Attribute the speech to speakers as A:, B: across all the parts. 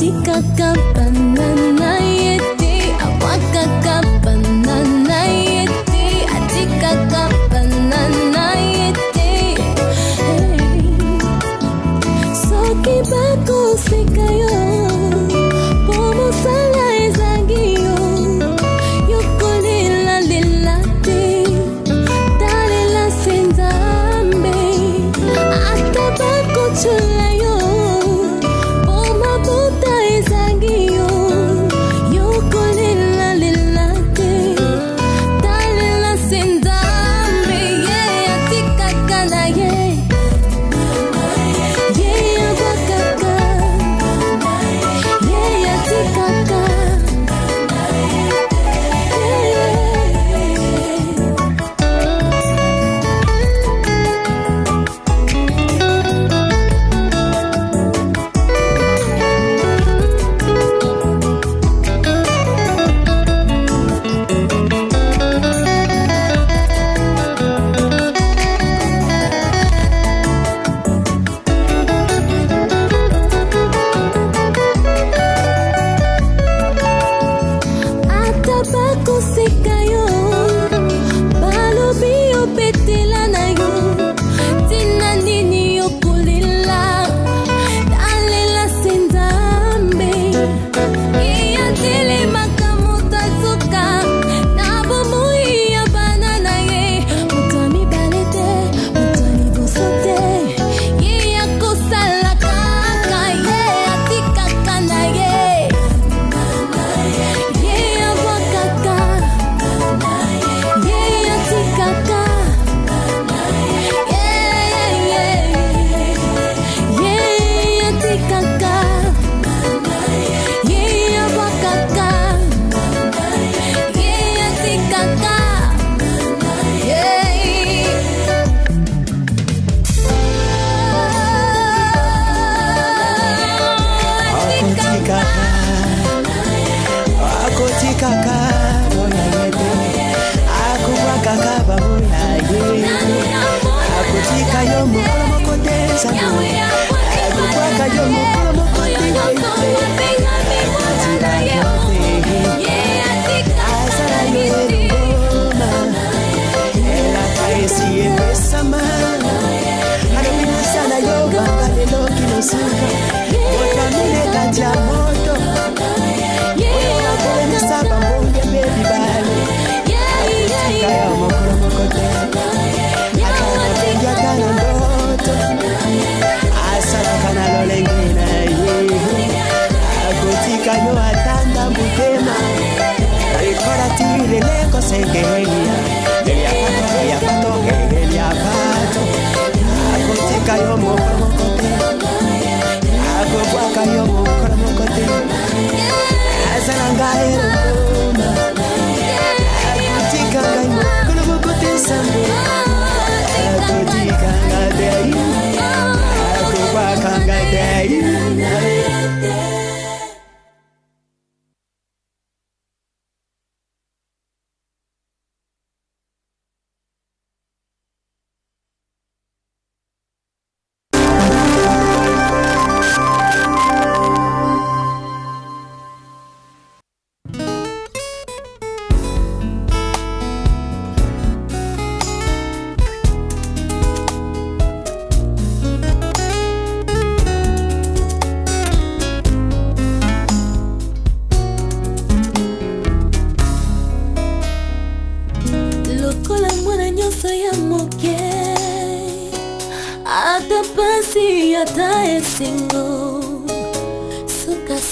A: Atikaka banana yeti, awakaka banana yeti, atikaka banana yeti. Soki bako sekayo, pomo sala ezangiyo, yokolila lilate, dalela senzambe, atabako chulayo.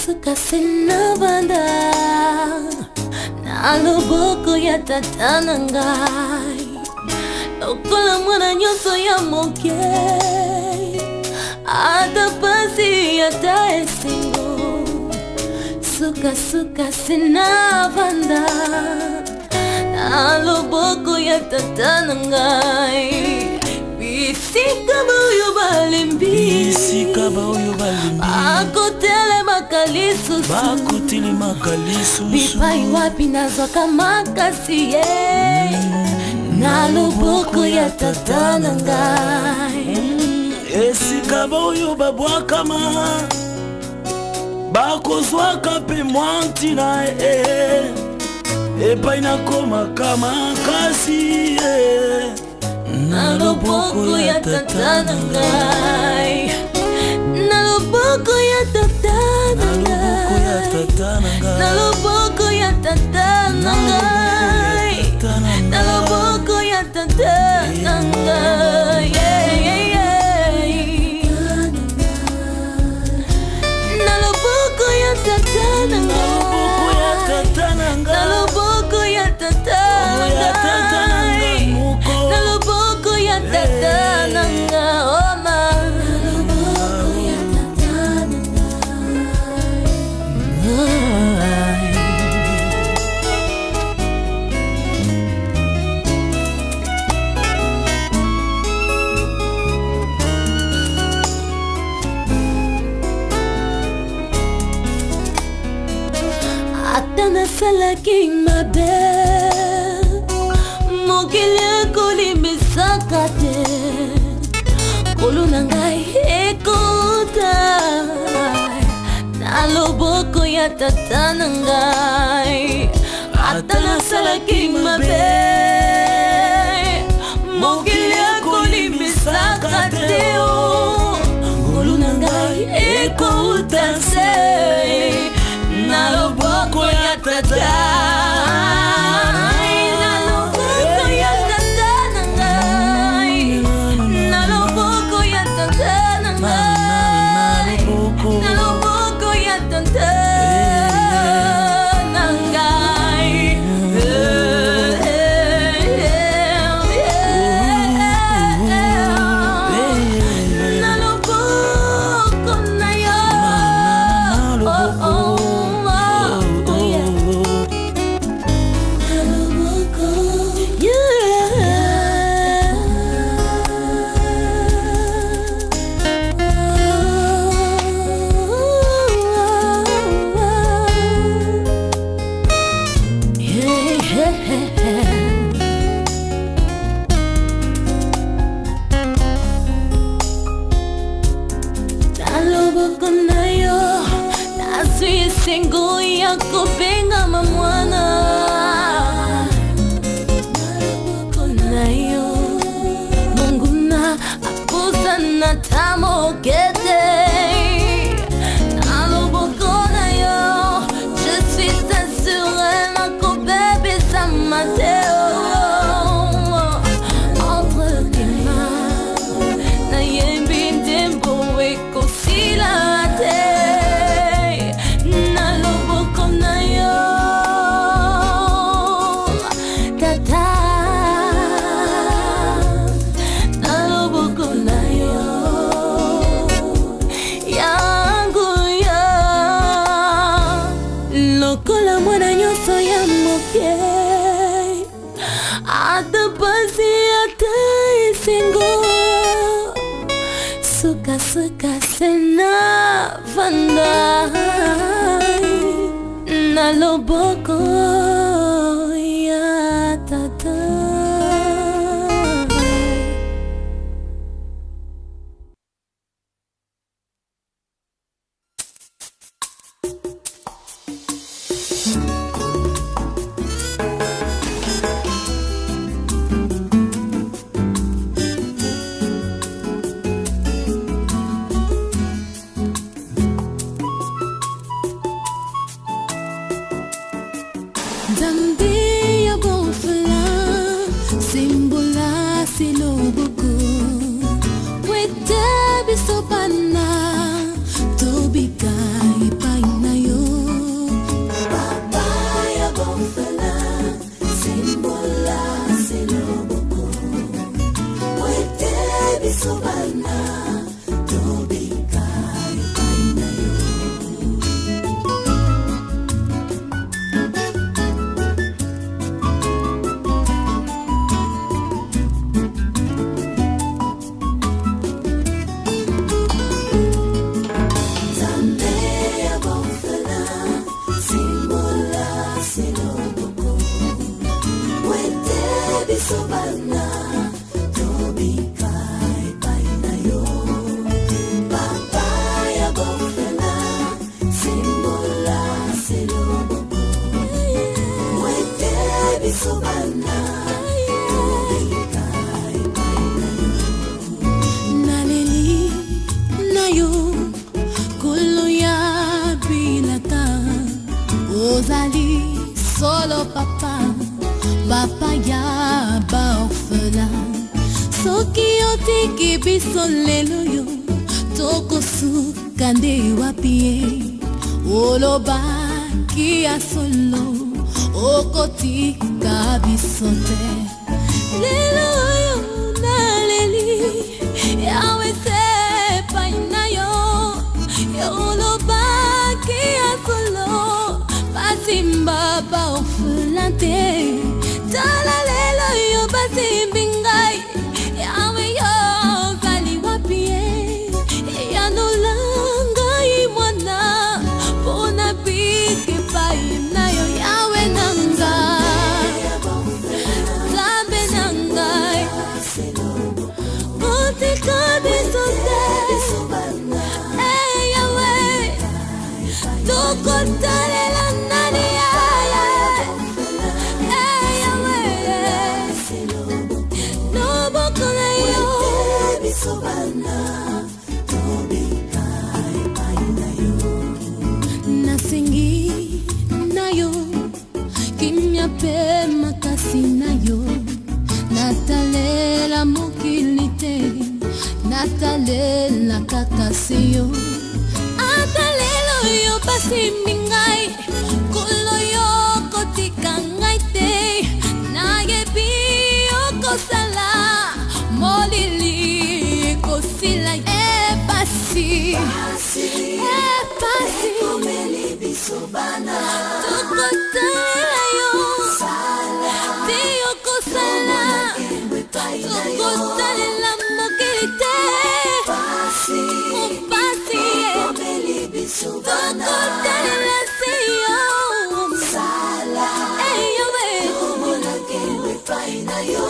A: Suka sina banda na luboko ya tatanangai lokola mwana nyonso ya moke ata pasi ata esengo suka sina banda na luboko ya tatanangai bisika boyo balembi akotele makalisu bipai wapi nazwaka makasi ye na loboko ya tata na ngai
B: esika boyo babwakama bakozwaka pe mwantina epai nakomaka makasi
A: na loboko ya tata na ngai, na loboko ya tata na ngai, na loboko ya tata na ngai, na loboko ya tata na ngai, na loboko ya tata na ngai, na loboko ya tata na ngai, na loboko ya tata na ngai, oh ma, na loboko ya tata na ngai. Ata nasalaki mabe, mokili ekolimbisaka te, kolo na ngai ekota na loboko ya tata na ngai. Ata nasalaki mabe, mokili ekolimbisaka te, kolo na ngai ekota se na loboko ya tata, na loboko ya tata na ngai, na loboko ya tata na ngai, na loboko ya tata na ngai, na loboko na yo, oh oh. Naloboko na yo, nazwi esengo ya kobenga mwana. Naloboko na yo, monguna apusa na tamokete. Naloboko na yo, je suis assurée na kobebisa mateo. Entre tes mains, na yembi ndembo ekosila te. Na loboko na yo, tata, na loboko na yo, yangu ya lokola mwana nyonso ya moke, ata pasi ata esengo, suka sena vanda na loboko ya tata. Zambi ya bofla, simbola silobuku, wete bisobana, tobika ipaina yo. Baba ya bofla, simbola silobuku, wete bisobana, tobika ipaina yo. solo papa, papa ya ba orphelin. Soki otiki biso lelo yo, toko sukande wapie. Oloba kia solo, okotika biso te. Lelo yo naleli, yawe se paina yo. Oloba kia solo, pasimba ba orphelin te. Tala lelo yo basimbingai, yawe yo vali wapie. Ya no langa imwana, pona bike pa na yo yawe nanga. Zambe nangai, otika bisote. Hey yawe, toko talela nani ya. Hey yawe, no boko na yo. Nasingi na yo, kimya pe makasi na yo. Natalela mokilite, natalela kakasi yo. Atalelo yo pasi mingai, kulo yo kotika ngai te. Nayebi yo kosala, molili kosila pasi. Pasi komeli bisobana, toko talela yo. Tiyo kosala, toko talela mokilite. Pasi komeli bisobana, toko talela siyo. Hey yawe, omona kewe paina yo.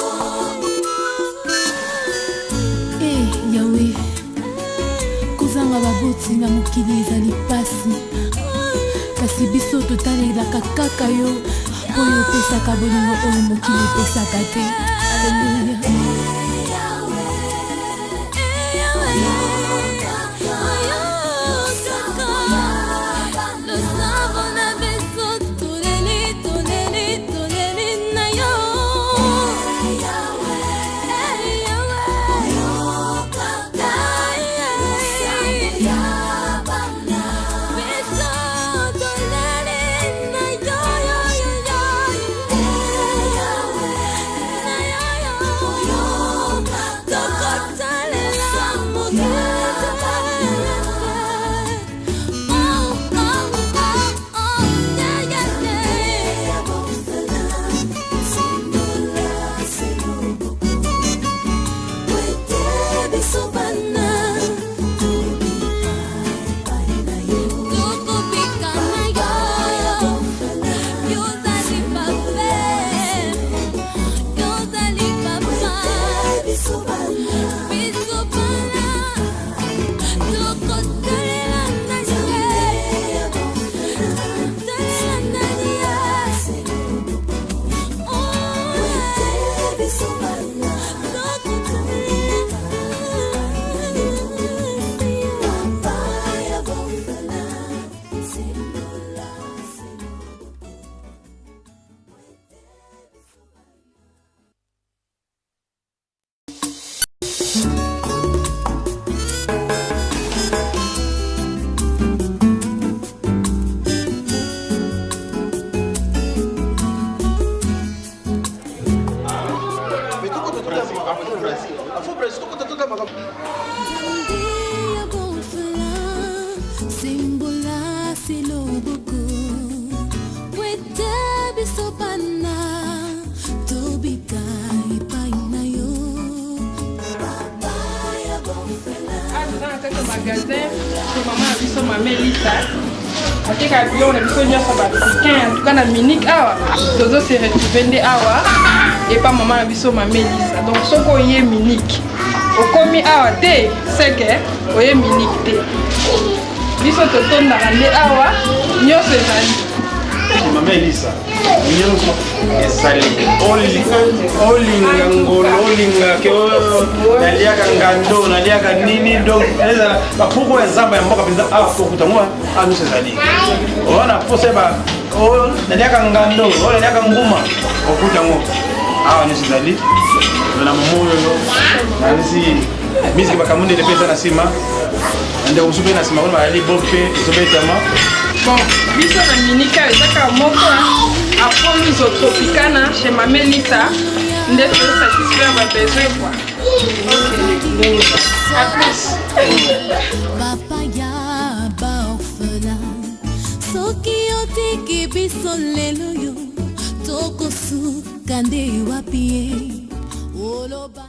A: Hey yawe, kuzanga babuti na mokili ezali pasi. Kasi biso totalelaka kaka yo, oyo opesaka bolingo oyo mokili epesaka te. Alleluia.
C: Dozo se retrouver awa et pas maman biso ma Mélissa. Donc soko yé minique. Okomi awa te seke oye minique te. Biso to tonda rande awa nyo se zali.
B: Ma Mélissa. Nyonso esali. Olinga ngolo olinga ke naliaka ngando naliaka nini donc ezala ba poko ya zamba ya mboka pinza awa ko kutamwa anu se zali. Ona pose ba Oh, naliaka ngando, oh naliaka nguma. Okuta ngo. Awa nisizali. Na moyo yo. Na nisi musique bakamunde de pesa na sima. Ande usupe na sima kwa ali bopé, sobetama.
C: Bon, biso na minika ezaka moko a fourmi Tropicana chez ma Mélissa. Nde to satisfaire ma besoin quoi. OK. À plus.
A: Papa ya ba orphelin. Soki otiki biso lelo yo. Toko su kande wapie. Oloba